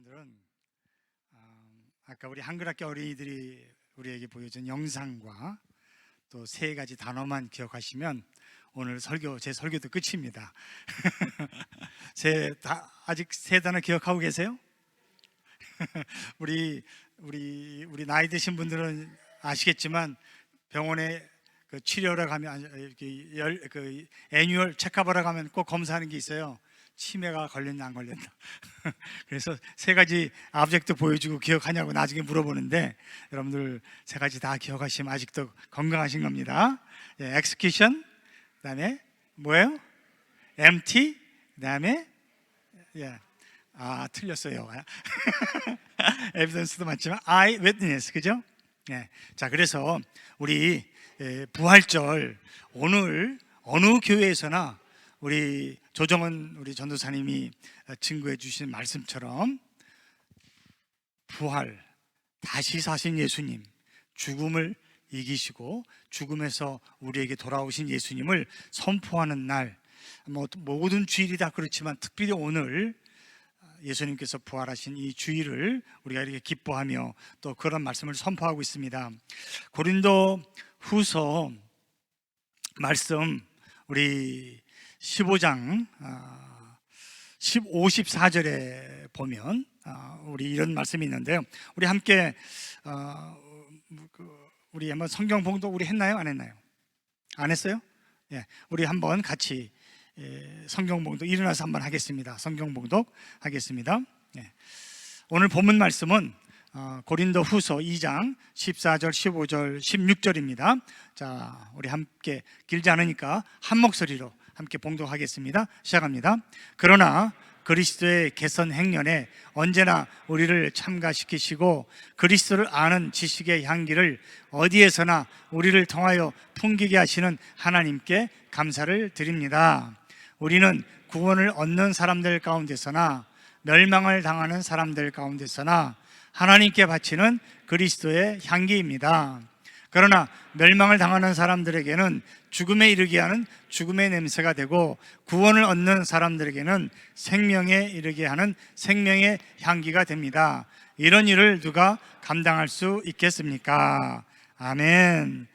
여러분들은 아까 우리 한글학교 어린이들이 우리에게 보여준 영상과 또 세 가지 단어만 기억하시면 오늘 제 설교도 끝입니다. 아직 세 단어 기억하고 계세요? 우리 나이 드신 분들은 아시겠지만 병원에 그 치료하러 가면 애뉴얼 체크업하러 가면 꼭 검사하는 게 있어요. 치매가 걸렸냐 안 걸렸나. 그래서 세 가지 아브젝트 보여주고 기억하냐고 나중에 물어보는데 여러분들 세 가지 다 기억하시면 아직도 건강하신 겁니다. execution, 그다음에 뭐예요? empty, 그다음에 틀렸어요. evidence도 맞지만 eye witness, 그죠? 자, 그래서 우리 부활절 오늘 어느 교회에서나 우리 조정은 우리 전도사님이 증거해 주신 말씀처럼 부활, 다시 사신 예수님, 죽음을 이기시고 죽음에서 우리에게 돌아오신 예수님을 선포하는 날, 모든 주일이 다 그렇지만 특별히 오늘 예수님께서 부활하신 이 주일을 우리가 이렇게 기뻐하며 또 그런 말씀을 선포하고 있습니다. 고린도 후서 말씀 우리 15장 14절에 보면 우리 이런 말씀이 있는데요. 우리 함께 우리 한번 성경 봉독 우리 했나요? 안 했나요? 안 했어요? 우리 한번 같이 성경 봉독 일어나서 한번 하겠습니다. 성경 봉독 하겠습니다. 오늘 본문 말씀은 고린도 후서 2장 14절, 15절, 16절입니다. 자, 우리 함께 길지 않으니까 한 목소리로 함께 봉독하겠습니다. 시작합니다. 그러나 그리스도의 개선 행렬에 언제나 우리를 참가시키시고 그리스도를 아는 지식의 향기를 어디에서나 우리를 통하여 풍기게 하시는 하나님께 감사를 드립니다. 우리는 구원을 얻는 사람들 가운데서나 멸망을 당하는 사람들 가운데서나 하나님께 바치는 그리스도의 향기입니다. 그러나 멸망을 당하는 사람들에게는 죽음에 이르게 하는 죽음의 냄새가 되고 구원을 얻는 사람들에게는 생명에 이르게 하는 생명의 향기가 됩니다. 이런 일을 누가 감당할 수 있겠습니까? 아멘.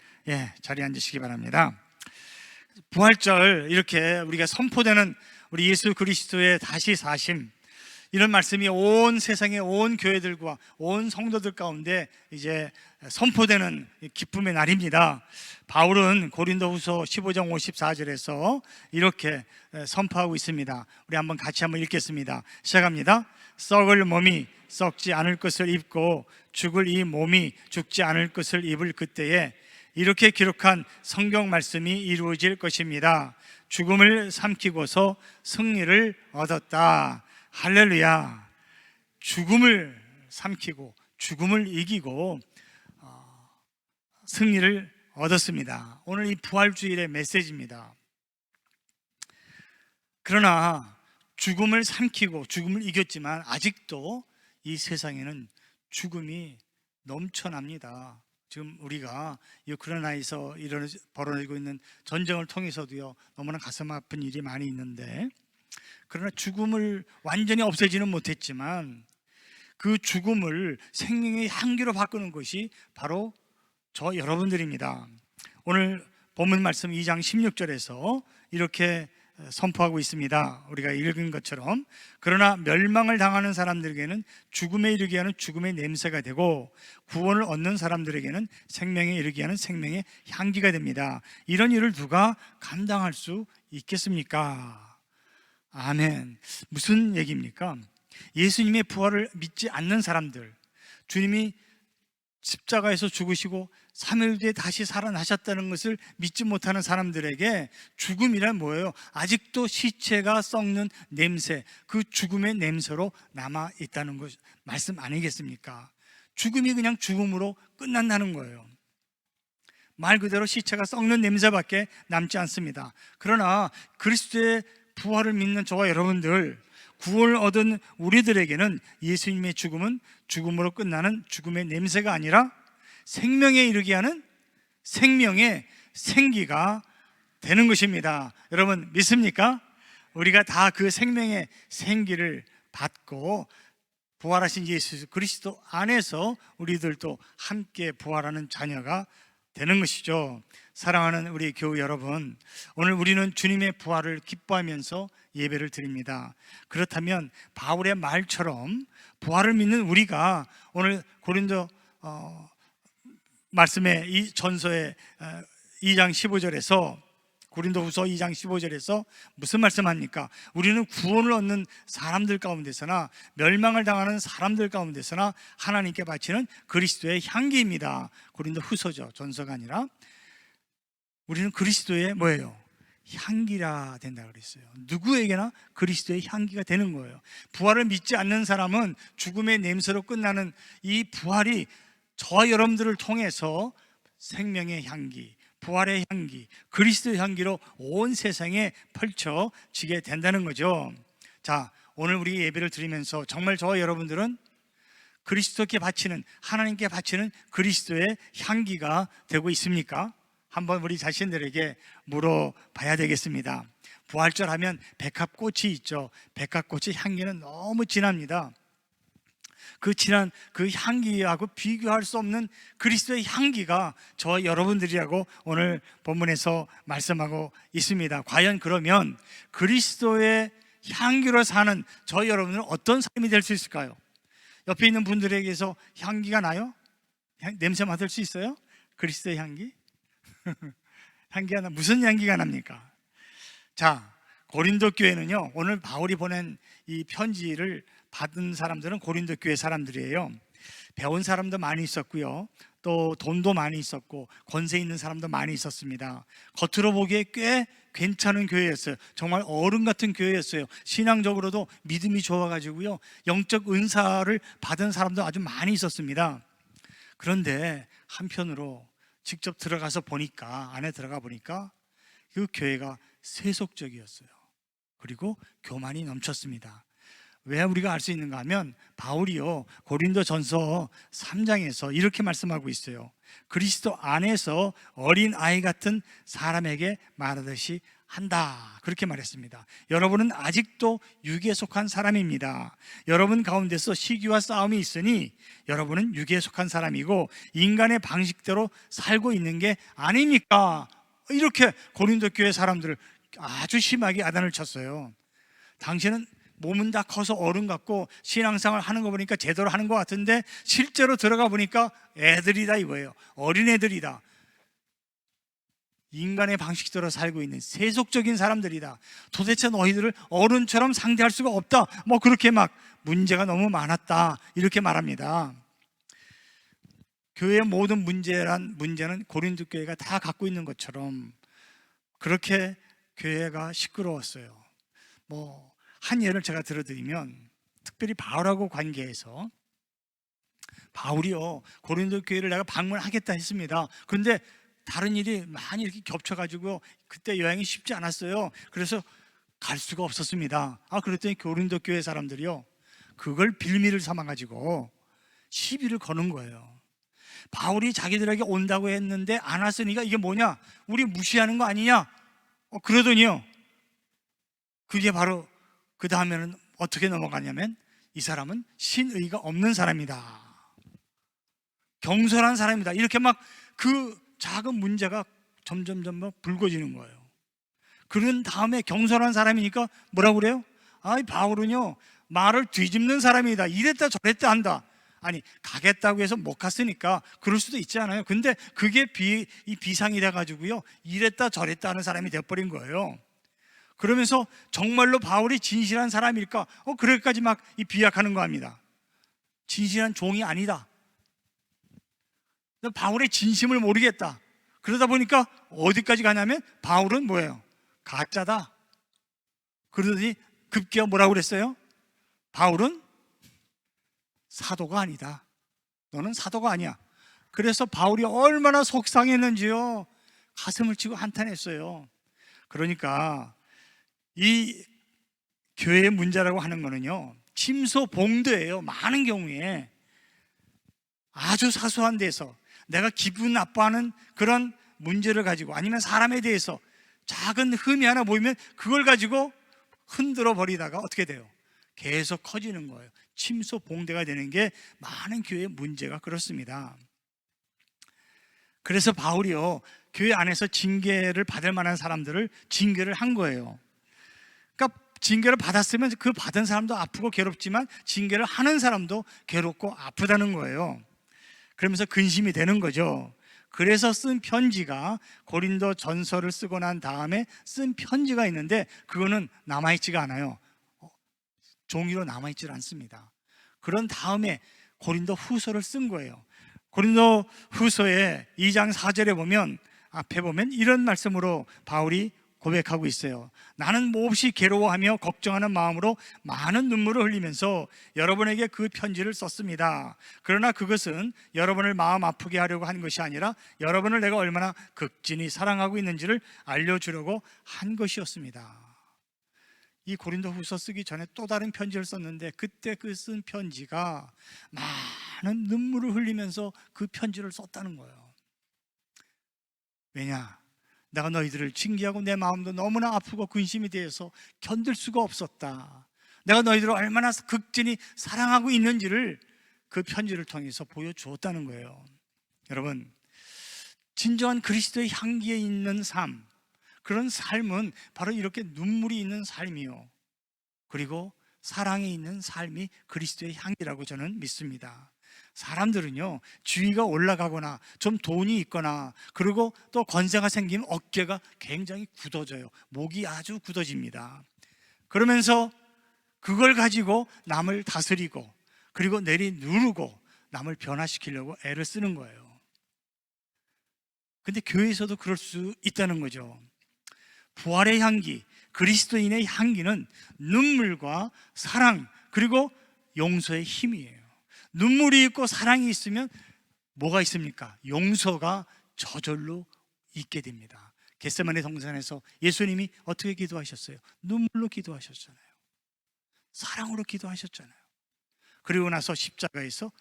자리에 앉으시기 바랍니다. 부활절 이렇게 우리가 선포되는 우리 예수 그리스도의 다시 사심, 이런 말씀이 온 세상의 온 교회들과 온 성도들 가운데 이제 선포되는 기쁨의 날입니다. 바울은 고린도후서 15장 54절에서 이렇게 선포하고 있습니다. 우리 한번 같이 한번 읽겠습니다. 시작합니다. 썩을 몸이 썩지 않을 것을 입고 죽을 이 몸이 죽지 않을 것을 입을 그때에 이렇게 기록한 성경 말씀이 이루어질 것입니다. 죽음을 삼키고서 승리를 얻었다. 할렐루야. 죽음을 삼키고 죽음을 이기고 승리를 얻었습니다. 오늘 이 부활주일의 메시지입니다. 그러나 죽음을 삼키고 죽음을 이겼지만 아직도 이 세상에는 죽음이 넘쳐납니다. 지금 우리가 우크라이나에서 벌어지고 있는 전쟁을 통해서도요, 너무나 가슴 아픈 일이 많이 있는데, 그러나 죽음을 완전히 없애지는 못했지만 그 죽음을 생명의 향기로 바꾸는 것이 바로 저 여러분들입니다. 오늘 본문 말씀 2장 16절에서 이렇게 선포하고 있습니다. 우리가 읽은 것처럼 그러나 멸망을 당하는 사람들에게는 죽음에 이르게 하는 죽음의 냄새가 되고 구원을 얻는 사람들에게는 생명에 이르게 하는 생명의 향기가 됩니다. 이런 일을 누가 감당할 수 있겠습니까? 아멘. 무슨 얘기입니까? 예수님의 부활을 믿지 않는 사람들, 주님이 십자가에서 죽으시고 3일 뒤에 다시 살아나셨다는 것을 믿지 못하는 사람들에게 죽음이란 뭐예요? 아직도 시체가 썩는 냄새, 그 죽음의 냄새로 남아있다는 것 말씀 아니겠습니까? 죽음이 그냥 죽음으로 끝난다는 거예요. 말 그대로 시체가 썩는 냄새밖에 남지 않습니다. 그러나 그리스도의 부활을 믿는 저와 여러분들, 구원을 얻은 우리들에게는 예수님의 죽음은 죽음으로 끝나는 죽음의 냄새가 아니라 생명에 이르게 하는 생명의 생기가 되는 것입니다. 여러분 믿습니까? 우리가 다 그 생명의 생기를 받고 부활하신 예수 그리스도 안에서 우리들도 함께 부활하는 자녀가 되는 것이죠. 사랑하는 우리 교우 여러분, 오늘 우리는 주님의 부활을 기뻐하면서 예배를 드립니다. 그렇다면 바울의 말처럼 부활을 믿는 우리가 오늘 고린도 말씀의 이 전서의 2장 15절에서 고린도후서 2장 15절에서 무슨 말씀합니까? 우리는 구원을 얻는 사람들 가운데서나 멸망을 당하는 사람들 가운데서나 하나님께 바치는 그리스도의 향기입니다. 고린도후서죠, 전서가 아니라. 우리는 그리스도의 뭐예요? 향기라 된다 그랬어요. 누구에게나 그리스도의 향기가 되는 거예요. 부활을 믿지 않는 사람은 죽음의 냄새로 끝나는 이 부활이 저와 여러분들을 통해서 생명의 향기, 부활의 향기, 그리스도의 향기로 온 세상에 펼쳐지게 된다는 거죠. 자, 오늘 우리 예배를 드리면서 정말 저와 여러분들은 그리스도께 바치는, 하나님께 바치는 그리스도의 향기가 되고 있습니까? 한번 우리 자신들에게 물어봐야 되겠습니다. 부활절 하면 백합꽃이 있죠. 백합꽃의 향기는 너무 진합니다. 그 진한 그 향기하고 비교할 수 없는 그리스도의 향기가 저와 여러분들이라고 오늘 본문에서 말씀하고 있습니다. 과연 그러면 그리스도의 향기로 사는 저와 여러분들은 어떤 삶이 될 수 있을까요? 옆에 있는 분들에게서 향기가 나요? 냄새 맡을 수 있어요? 그리스도의 향기? 향기가 무슨 향기가 납니까? 자, 고린도 교회는요, 오늘 바울이 보낸 이 편지를 받은 사람들은 고린도 교회 사람들이에요. 배운 사람도 많이 있었고요, 또 돈도 많이 있었고 권세 있는 사람도 많이 있었습니다. 겉으로 보기에 꽤 괜찮은 교회였어요. 정말 어른 같은 교회였어요. 신앙적으로도 믿음이 좋아가지고요, 영적 은사를 받은 사람도 아주 많이 있었습니다. 그런데 한편으로 직접 들어가서 보니까, 안에 들어가 보니까 그 교회가 세속적이었어요. 그리고 교만이 넘쳤습니다. 왜 우리가 알 수 있는가 하면 바울이요, 고린도전서 3장에서 이렇게 말씀하고 있어요. 그리스도 안에서 어린 아이 같은 사람에게 말하듯이 한다, 그렇게 말했습니다. 여러분은 아직도 육에 속한 사람입니다. 여러분 가운데서 시기와 싸움이 있으니 여러분은 육에 속한 사람이고 인간의 방식대로 살고 있는 게 아닙니까? 이렇게 고린도 교회 사람들을 아주 심하게 야단을 쳤어요. 당신은 몸은 다 커서 어른 같고 신앙생활 하는 거 보니까 제대로 하는 것 같은데 실제로 들어가 보니까 애들이다 이거예요. 어린애들이다. 인간의 방식대로 살고 있는 세속적인 사람들이다. 도대체 너희들을 어른처럼 상대할 수가 없다. 뭐 그렇게 막 문제가 너무 많았다, 이렇게 말합니다. 교회의 모든 문제는 고린도 교회가 다 갖고 있는 것처럼 그렇게 교회가 시끄러웠어요. 한 예를 제가 들어드리면, 특별히 바울하고 관계해서, 바울이요, 고린도 교회를 내가 방문하겠다 했습니다. 그런데 다른 일이 많이 이렇게 겹쳐가지고 그때 여행이 쉽지 않았어요. 그래서 갈 수가 없었습니다. 그랬더니 고린도 교회 사람들이요, 그걸 빌미를 삼아가지고 시비를 거는 거예요. 바울이 자기들에게 온다고 했는데 안 왔으니까 이게 뭐냐, 우리 무시하는 거 아니냐, 그러더니요, 그게 바로 그 다음에는 어떻게 넘어가냐면, 이 사람은 신의가 없는 사람이다, 경솔한 사람이다, 이렇게 막 그 작은 문제가 점점 불거지는 거예요. 그런 다음에 경솔한 사람이니까 뭐라고 그래요? 바울은요, 말을 뒤집는 사람이다, 이랬다 저랬다 한다. 아니, 가겠다고 해서 못 갔으니까 그럴 수도 있지 않아요? 근데 그게 비상이 돼가지고요, 이랬다 저랬다 하는 사람이 돼버린 거예요. 그러면서 정말로 바울이 진실한 사람일까? 그럴까지 막 비약하는 거 합니다. 진실한 종이 아니다. 바울의 진심을 모르겠다. 그러다 보니까 어디까지 가냐면 바울은 뭐예요? 가짜다. 그러더니 급기야 뭐라고 그랬어요? 바울은 사도가 아니다. 너는 사도가 아니야. 그래서 바울이 얼마나 속상했는지요, 가슴을 치고 한탄했어요. 그러니까 이 교회의 문제라고 하는 거는요, 침소봉도예요. 많은 경우에 아주 사소한 데서 내가 기분 나빠하는 그런 문제를 가지고, 아니면 사람에 대해서 작은 흠이 하나 보이면 그걸 가지고 흔들어 버리다가 어떻게 돼요? 계속 커지는 거예요. 침소 봉대가 되는 게 많은 교회의 문제가 그렇습니다. 그래서 바울이요, 교회 안에서 징계를 받을 만한 사람들을 징계를 한 거예요. 그러니까 징계를 받았으면 그 받은 사람도 아프고 괴롭지만 징계를 하는 사람도 괴롭고 아프다는 거예요. 그러면서 근심이 되는 거죠. 그래서 쓴 편지가, 고린도 전서를 쓰고 난 다음에 쓴 편지가 있는데 그거는 남아있지가 않아요. 종이로 남아있지 않습니다. 그런 다음에 고린도 후서를 쓴 거예요. 고린도 후서의 2장 4절에 보면, 앞에 보면 이런 말씀으로 바울이 고백하고 있어요. 나는 몹시 괴로워하며 걱정하는 마음으로 많은 눈물을 흘리면서 여러분에게 그 편지를 썼습니다. 그러나 그것은 여러분을 마음 아프게 하려고 한 것이 아니라 여러분을 내가 얼마나 극진히 사랑하고 있는지를 알려주려고 한 것이었습니다. 이 고린도 후서 쓰기 전에 또 다른 편지를 썼는데 그때 그 쓴 편지가 많은 눈물을 흘리면서 그 편지를 썼다는 거예요. 왜냐? 내가 너희들을 징계하고 내 마음도 너무나 아프고 근심이 되어서 견딜 수가 없었다. 내가 너희들을 얼마나 극진히 사랑하고 있는지를 그 편지를 통해서 보여주었다는 거예요. 여러분, 진정한 그리스도의 향기에 있는 삶, 그런 삶은 바로 이렇게 눈물이 있는 삶이요, 그리고 사랑에 있는 삶이 그리스도의 향기라고 저는 믿습니다. 사람들은요, 주위가 올라가거나 좀 돈이 있거나 그리고 또 권세가 생기면 어깨가 굉장히 굳어져요. 목이 아주 굳어집니다. 그러면서 그걸 가지고 남을 다스리고 그리고 내리누르고 남을 변화시키려고 애를 쓰는 거예요. 근데 교회에서도 그럴 수 있다는 거죠. 부활의 향기, 그리스도인의 향기는 눈물과 사랑 그리고 용서의 힘이에요. 눈물이 있고 사랑이 있으면 뭐가 있습니까? 용서가 저절로 있게 됩니다. 겟세마네 동산에서 예수님이 어떻게 기도하셨어요? 눈물로 기도하셨잖아요. 사랑으로 기도하셨잖아요. 그리고 나서 십자가에서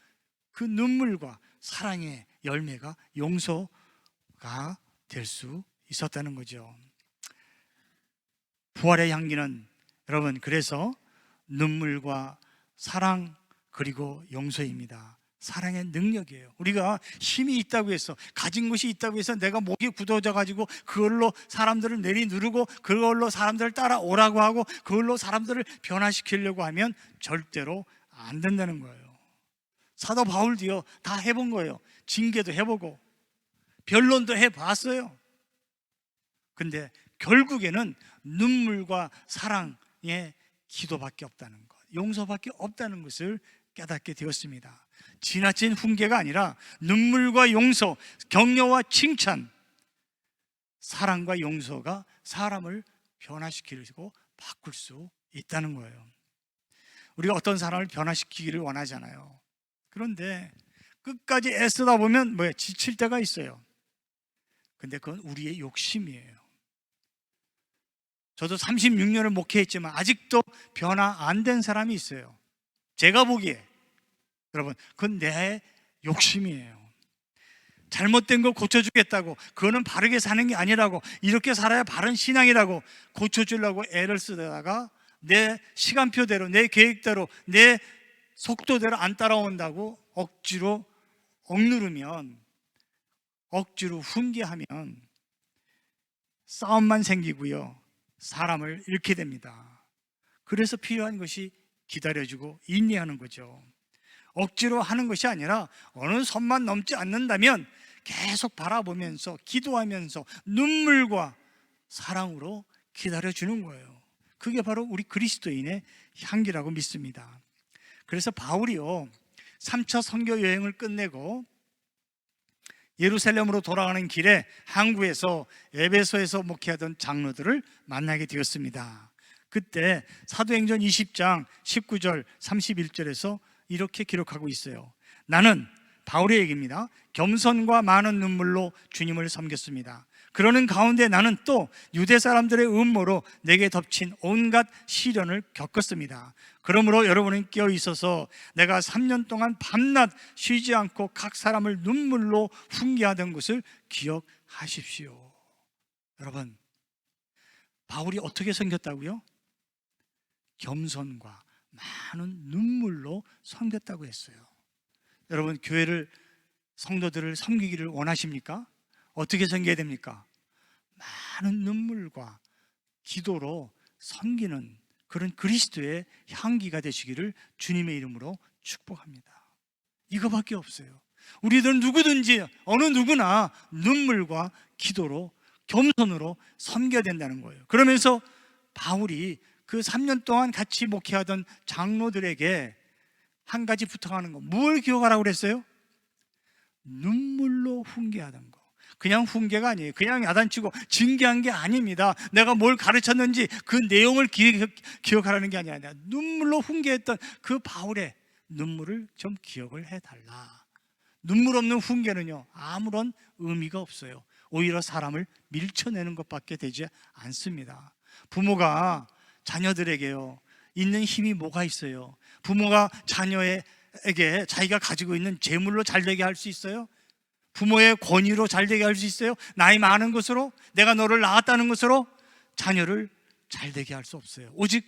그 눈물과 사랑의 열매가 용서가 될 수 있었다는 거죠. 부활의 향기는 여러분, 그래서 눈물과 사랑 그리고 용서입니다. 사랑의 능력이에요. 우리가 힘이 있다고 해서, 가진 것이 있다고 해서 내가 목이 굳어져 가지고 그걸로 사람들을 내리누르고 그걸로 사람들을 따라오라고 하고 그걸로 사람들을 변화시키려고 하면 절대로 안 된다는 거예요. 사도 바울도요, 다 해본 거예요. 징계도 해보고 변론도 해봤어요. 근데 결국에는 눈물과 사랑의 기도밖에 없다는 것, 용서밖에 없다는 것을 깨닫게 되었습니다. 지나친 훈계가 아니라 눈물과 용서, 격려와 칭찬, 사랑과 용서가 사람을 변화시키고 바꿀 수 있다는 거예요. 우리가 어떤 사람을 변화시키기를 원하잖아요. 그런데 끝까지 애쓰다 보면 지칠 때가 있어요. 근데 그건 우리의 욕심이에요. 저도 36년을 목회했지만 아직도 변화 안 된 사람이 있어요. 제가 보기에, 여러분, 그건 내 욕심이에요. 잘못된 거 고쳐주겠다고, 그거는 바르게 사는 게 아니라고, 이렇게 살아야 바른 신앙이라고 고쳐주려고 애를 쓰다가 내 시간표대로, 내 계획대로, 내 속도대로 안 따라온다고 억지로 억누르면, 억지로 훈계하면 싸움만 생기고요, 사람을 잃게 됩니다. 그래서 필요한 것이 기다려주고 인내하는 거죠. 억지로 하는 것이 아니라 어느 선만 넘지 않는다면 계속 바라보면서 기도하면서 눈물과 사랑으로 기다려주는 거예요. 그게 바로 우리 그리스도인의 향기라고 믿습니다. 그래서 바울이요, 3차 선교 여행을 끝내고 예루살렘으로 돌아가는 길에 항구에서 에베소에서 목회하던 장로들을 만나게 되었습니다. 그때 사도행전 20장 19절 31절에서 이렇게 기록하고 있어요. 나는, 바울의 얘기입니다, 겸손과 많은 눈물로 주님을 섬겼습니다. 그러는 가운데 나는 또 유대 사람들의 음모로 내게 덮친 온갖 시련을 겪었습니다. 그러므로 여러분은 깨어 있어서 내가 3년 동안 밤낮 쉬지 않고 각 사람을 눈물로 훈계하던 것을 기억하십시오. 여러분, 바울이 어떻게 섬겼다고요? 겸손과 많은 눈물로 섬겼다고 했어요. 여러분, 교회를, 성도들을 섬기기를 원하십니까? 어떻게 섬겨야 됩니까? 많은 눈물과 기도로 섬기는 그런 그리스도의 향기가 되시기를 주님의 이름으로 축복합니다. 이거밖에 없어요. 우리들은 누구든지 어느 누구나 눈물과 기도로 겸손으로 섬겨야 된다는 거예요. 그러면서 바울이 그 3년 동안 같이 목회하던 장로들에게 한 가지 부탁하는 거, 뭘 기억하라고 그랬어요? 눈물로 훈계하던 거. 그냥 훈계가 아니에요. 그냥 야단치고 징계한 게 아닙니다. 내가 뭘 가르쳤는지 그 내용을 기억하라는 게 아니라 눈물로 훈계했던 그 바울의 눈물을 좀 기억을 해달라. 눈물 없는 훈계는요, 아무런 의미가 없어요. 오히려 사람을 밀쳐내는 것밖에 되지 않습니다. 부모가 자녀들에게요, 있는 힘이 뭐가 있어요? 부모가 자녀에게 자기가 가지고 있는 재물로 잘되게 할 수 있어요? 부모의 권위로 잘되게 할 수 있어요? 나이 많은 것으로, 내가 너를 낳았다는 것으로 자녀를 잘되게 할 수 없어요. 오직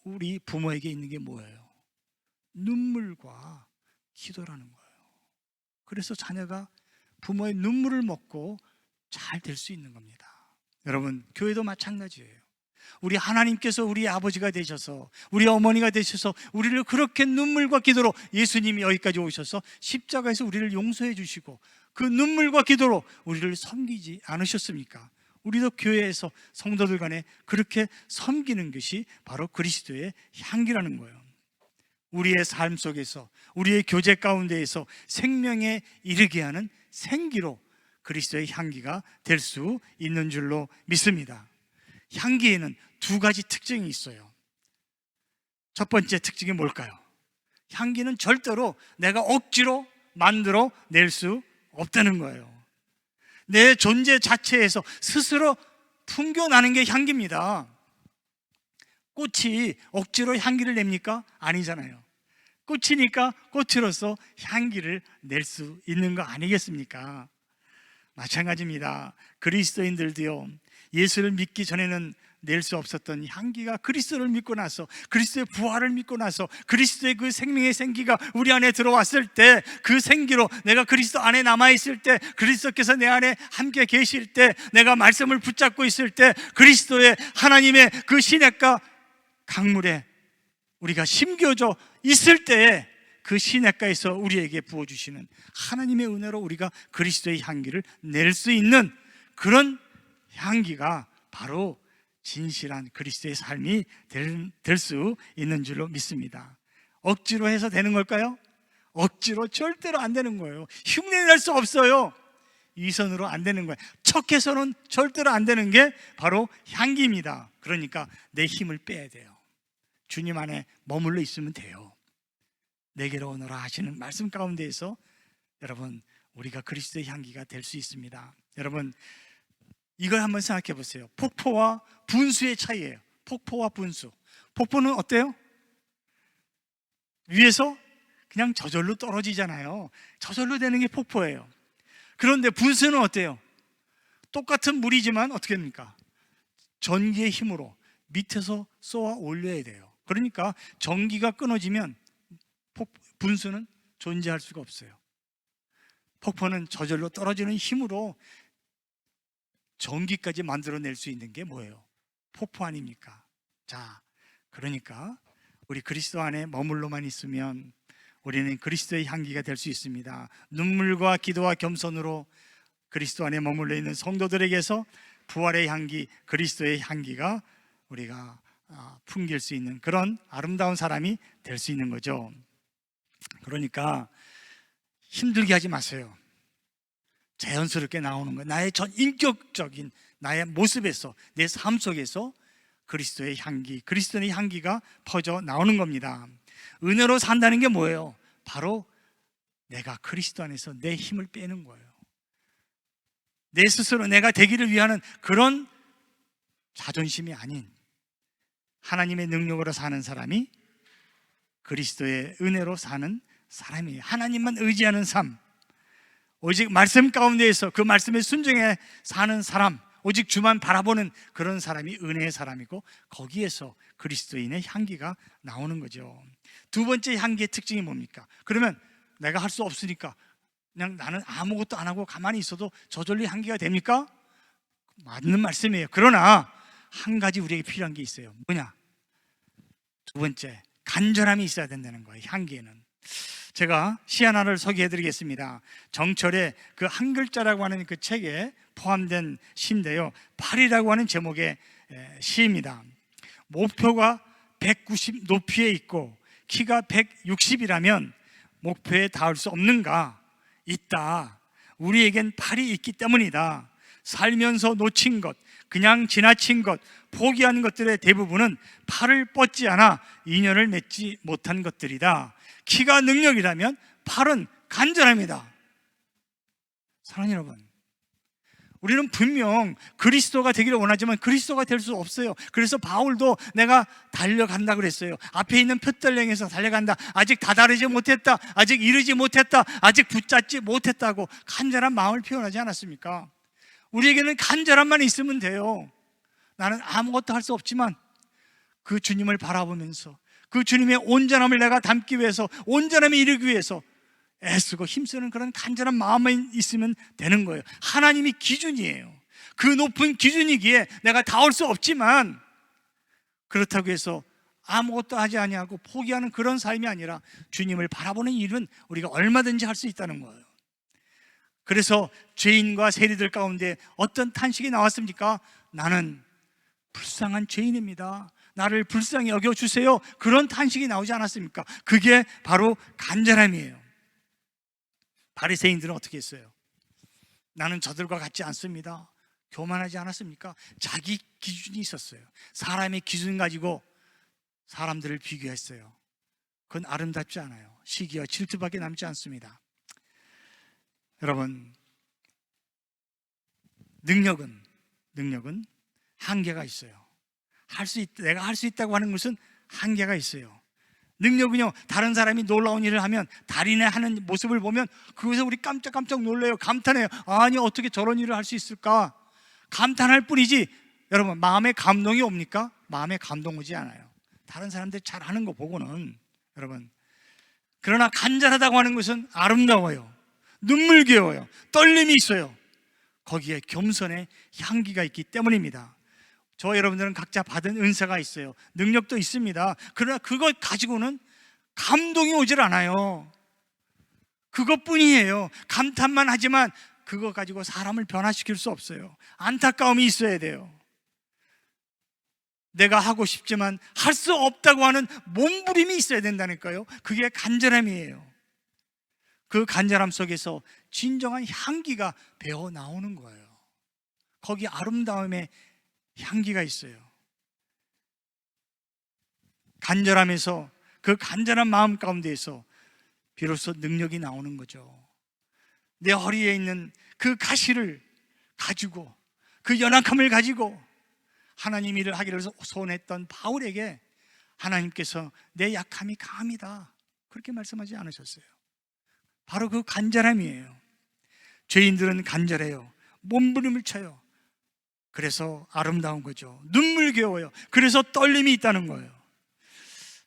우리 부모에게 있는 게 뭐예요? 눈물과 기도라는 거예요. 그래서 자녀가 부모의 눈물을 먹고 잘 될 수 있는 겁니다. 여러분, 교회도 마찬가지예요. 우리 하나님께서 우리 아버지가 되셔서, 우리 어머니가 되셔서 우리를 그렇게 눈물과 기도로, 예수님이 여기까지 오셔서 십자가에서 우리를 용서해 주시고 그 눈물과 기도로 우리를 섬기지 않으셨습니까? 우리도 교회에서 성도들 간에 그렇게 섬기는 것이 바로 그리스도의 향기라는 거예요. 우리의 삶 속에서, 우리의 교제 가운데에서 생명에 이르게 하는 생기로 그리스도의 향기가 될 수 있는 줄로 믿습니다. 향기에는 두 가지 특징이 있어요. 첫 번째 특징이 뭘까요? 향기는 절대로 내가 억지로 만들어 낼 수 없다는 거예요. 내 존재 자체에서 스스로 풍겨나는 게 향기입니다. 꽃이 억지로 향기를 냅니까? 아니잖아요. 꽃이니까 꽃으로서 향기를 낼 수 있는 거 아니겠습니까? 마찬가지입니다. 그리스도인들도요, 예수를 믿기 전에는 낼 수 없었던 향기가 그리스도를 믿고 나서, 그리스도의 부활을 믿고 나서, 그리스도의 그 생명의 생기가 우리 안에 들어왔을 때, 그 생기로 내가 그리스도 안에 남아있을 때, 그리스도께서 내 안에 함께 계실 때, 내가 말씀을 붙잡고 있을 때, 그리스도의 하나님의 그 시냇가 강물에 우리가 심겨져 있을 때에 그 시냇가에서 우리에게 부어주시는 하나님의 은혜로 우리가 그리스도의 향기를 낼 수 있는 그런 향기가 바로 진실한 그리스도의 삶이 될 수 있는 줄로 믿습니다. 억지로 해서 되는 걸까요? 억지로 절대로 안 되는 거예요. 흉내낼 수 없어요. 이선으로 안 되는 거예요. 척해서는 절대로 안 되는 게 바로 향기입니다. 그러니까 내 힘을 빼야 돼요. 주님 안에 머물러 있으면 돼요. 내게로 오너라 하시는 말씀 가운데에서 여러분, 우리가 그리스도의 향기가 될 수 있습니다. 여러분, 이걸 한번 생각해 보세요. 폭포와 분수의 차이예요. 폭포와 분수. 폭포는 어때요? 위에서 그냥 저절로 떨어지잖아요. 저절로 되는 게 폭포예요. 그런데 분수는 어때요? 똑같은 물이지만 어떻게 됩니까? 전기의 힘으로 밑에서 쏘아 올려야 돼요. 그러니까 전기가 끊어지면 분수는 존재할 수가 없어요. 폭포는 저절로 떨어지는 힘으로 전기까지 만들어낼 수 있는 게 뭐예요? 폭포 아닙니까? 자, 그러니까 우리 그리스도 안에 머물러만 있으면 우리는 그리스도의 향기가 될 수 있습니다. 눈물과 기도와 겸손으로 그리스도 안에 머물러 있는 성도들에게서 부활의 향기, 그리스도의 향기가 우리가 풍길 수 있는 그런 아름다운 사람이 될 수 있는 거죠. 그러니까 힘들게 하지 마세요. 자연스럽게 나오는 거예요. 나의 전 인격적인 나의 모습에서, 내 삶 속에서 그리스도의 향기, 그리스도의 향기가 퍼져 나오는 겁니다. 은혜로 산다는 게 뭐예요? 바로 내가 그리스도 안에서 내 힘을 빼는 거예요. 내 스스로 내가 되기를 위하는 그런 자존심이 아닌 하나님의 능력으로 사는 사람이 그리스도의 은혜로 사는 사람이에요. 하나님만 의지하는 삶, 오직 말씀 가운데에서 그 말씀에 순종해 사는 사람, 오직 주만 바라보는 그런 사람이 은혜의 사람이고, 거기에서 그리스도인의 향기가 나오는 거죠. 두 번째 향기의 특징이 뭡니까? 그러면 내가 할 수 없으니까 그냥 나는 아무것도 안 하고 가만히 있어도 저절로 향기가 됩니까? 맞는 말씀이에요. 그러나 한 가지 우리에게 필요한 게 있어요. 뭐냐? 두 번째, 간절함이 있어야 된다는 거예요. 향기에는. 제가 시 하나를 소개해 드리겠습니다. 정철의 그 한 글자라고 하는 그 책에 포함된 시인데요, 발이라고 하는 제목의 시입니다. 목표가 190 높이에 있고 키가 160이라면 목표에 닿을 수 없는가? 있다. 우리에겐 발이 있기 때문이다. 살면서 놓친 것, 그냥 지나친 것, 포기한 것들의 대부분은 팔을 뻗지 않아 인연을 맺지 못한 것들이다. 키가 능력이라면 팔은 간절합니다. 사랑하는 여러분, 우리는 분명 그리스도가 되기를 원하지만 그리스도가 될 수 없어요. 그래서 바울도 내가 달려간다 그랬어요. 앞에 있는 푯덜랭에서 달려간다. 아직 다다르지 못했다. 아직 이르지 못했다. 아직 붙잡지 못했다고 간절한 마음을 표현하지 않았습니까? 우리에게는 간절함만 있으면 돼요. 나는 아무것도 할 수 없지만 그 주님을 바라보면서 그 주님의 온전함을 내가 담기 위해서, 온전함에 이르기 위해서 애쓰고 힘쓰는 그런 간절한 마음만 있으면 되는 거예요. 하나님이 기준이에요. 그 높은 기준이기에 내가 닿을 수 없지만, 그렇다고 해서 아무것도 하지 아니하고 포기하는 그런 삶이 아니라 주님을 바라보는 일은 우리가 얼마든지 할 수 있다는 거예요. 그래서 죄인과 세리들 가운데 어떤 탄식이 나왔습니까? 나는 불쌍한 죄인입니다. 나를 불쌍히 여겨주세요. 그런 탄식이 나오지 않았습니까? 그게 바로 간절함이에요. 바리새인들은 어떻게 했어요? 나는 저들과 같지 않습니다. 교만하지 않았습니까? 자기 기준이 있었어요. 사람의 기준 가지고 사람들을 비교했어요. 그건 아름답지 않아요. 시기와 질투밖에 남지 않습니다. 여러분, 능력은 한계가 있어요. 내가 할 수 있다고 하는 것은 한계가 있어요. 능력은요, 다른 사람이 놀라운 일을 하면, 달인의 하는 모습을 보면 그것에 우리 깜짝깜짝 놀래요. 감탄해요. 아니, 어떻게 저런 일을 할 수 있을까? 감탄할 뿐이지, 여러분, 마음에 감동이 옵니까? 마음에 감동 오지 않아요. 다른 사람들 잘하는 거 보고는. 여러분, 그러나 간절하다고 하는 것은 아름다워요. 눈물겨워요. 떨림이 있어요. 거기에 겸손의 향기가 있기 때문입니다. 저와 여러분들은 각자 받은 은사가 있어요. 능력도 있습니다. 그러나 그것 가지고는 감동이 오질 않아요. 그것뿐이에요. 감탄만 하지만 그거 가지고 사람을 변화시킬 수 없어요. 안타까움이 있어야 돼요. 내가 하고 싶지만 할 수 없다고 하는 몸부림이 있어야 된다니까요. 그게 간절함이에요. 그 간절함 속에서 진정한 향기가 배어 나오는 거예요. 거기 아름다움의 향기가 있어요. 간절함에서, 그 간절한 마음 가운데에서 비로소 능력이 나오는 거죠. 내 허리에 있는 그 가시를 가지고, 그 연약함을 가지고 하나님 일을 하기를 소원했던 바울에게 하나님께서 내 약함이 강합니다, 그렇게 말씀하지 않으셨어요. 바로 그 간절함이에요. 죄인들은 간절해요. 몸부림을 쳐요. 그래서 아름다운 거죠. 눈물겨워요. 그래서 떨림이 있다는 거예요.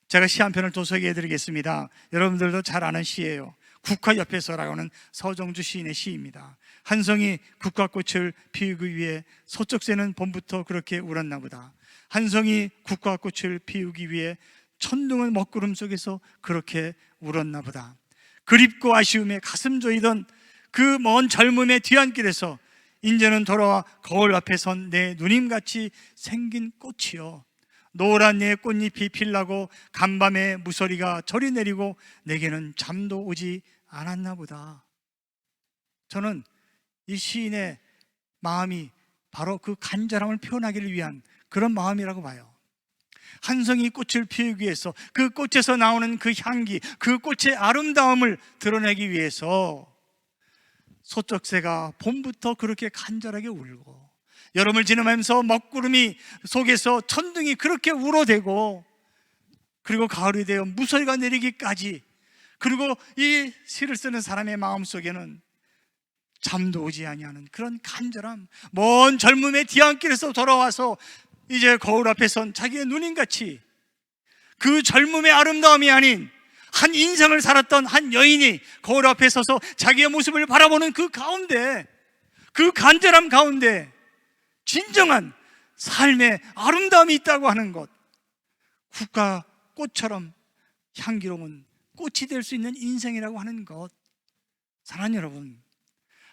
제가 시 한 편을 또 소개해 드리겠습니다. 여러분들도 잘 아는 시예요. 국화 옆에서라고 하는 서정주 시인의 시입니다. 한 성이 국화꽃을 피우기 위해 서쪽 새는 봄부터 그렇게 울었나 보다. 한 성이 국화꽃을 피우기 위해 천둥의 먹구름 속에서 그렇게 울었나 보다. 그립고 아쉬움에 가슴 조이던 그 먼 젊음의 뒤안길에서 이제는 돌아와 거울 앞에 선 내 누님같이 생긴 꽃이요, 노란 내 꽃잎이 필라고 간밤에 무서리가 저리 내리고 내게는 잠도 오지 않았나 보다. 저는 이 시인의 마음이 바로 그 간절함을 표현하기를 위한 그런 마음이라고 봐요. 한 성이 꽃을 피우기 위해서, 그 꽃에서 나오는 그 향기, 그 꽃의 아름다움을 드러내기 위해서 소쩍새가 봄부터 그렇게 간절하게 울고, 여름을 지나면서 먹구름이 속에서 천둥이 그렇게 울어대고, 그리고 가을이 되어 무서리가 내리기까지, 그리고 이 시를 쓰는 사람의 마음속에는 잠도 오지 아니하는 그런 간절함, 먼 젊음의 뒤안길에서 돌아와서 이제 거울 앞에 선 자기의 누님같이 그 젊음의 아름다움이 아닌 한 인생을 살았던 한 여인이 거울 앞에 서서 자기의 모습을 바라보는 그 가운데, 그 간절함 가운데 진정한 삶의 아름다움이 있다고 하는 것, 국가 꽃처럼 향기로운 꽃이 될 수 있는 인생이라고 하는 것. 사랑하는 여러분,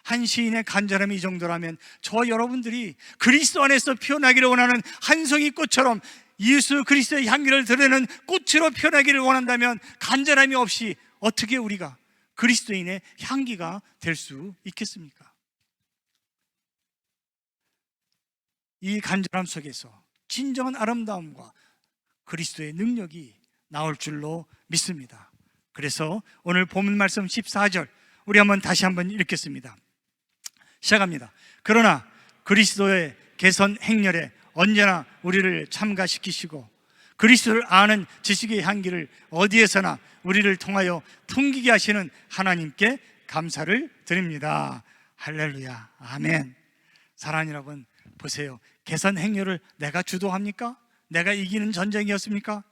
한 시인의 간절함이 이 정도라면 저 여러분들이 그리스도 안에서 피어나기를 원하는 한 송이 꽃처럼 예수 그리스도의 향기를 드러내는 꽃으로 피어나기를 원한다면 간절함이 없이 어떻게 우리가 그리스도인의 향기가 될 수 있겠습니까? 이 간절함 속에서 진정한 아름다움과 그리스도의 능력이 나올 줄로 믿습니다. 그래서 오늘 본문 말씀 14절 우리 다시 한번 읽겠습니다. 시작합니다. 그러나 그리스도의 개선 행렬에 언제나 우리를 참가시키시고 그리스도를 아는 지식의 향기를 어디에서나 우리를 통하여 풍기게 하시는 하나님께 감사를 드립니다. 할렐루야. 아멘. 사랑하는 여러분, 보세요. 개선 행렬을 내가 주도합니까? 내가 이기는 전쟁이었습니까?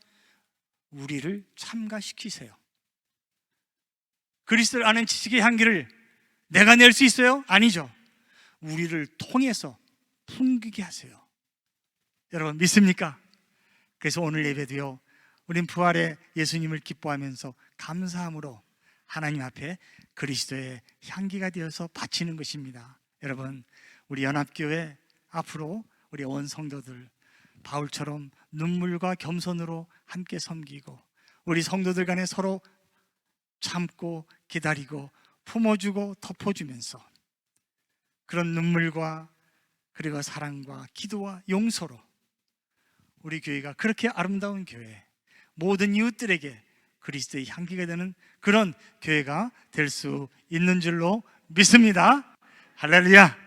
우리를 참가시키세요. 그리스도를 아는 지식의 향기를 내가 낼 수 있어요? 아니죠. 우리를 통해서 풍기게 하세요. 여러분 믿습니까? 그래서 오늘 예배도요, 우린 부활의 예수님을 기뻐하면서 감사함으로 하나님 앞에 그리스도의 향기가 되어서 바치는 것입니다. 여러분, 우리 연합교회 앞으로 우리 온 성도들 바울처럼 눈물과 겸손으로 함께 섬기고 우리 성도들 간에 서로 참고 기다리고 품어주고 덮어주면서 그런 눈물과 그리고 사랑과 기도와 용서로 우리 교회가 그렇게 아름다운 교회, 모든 이웃들에게 그리스도의 향기가 되는 그런 교회가 될 수 있는 줄로 믿습니다. 할렐루야.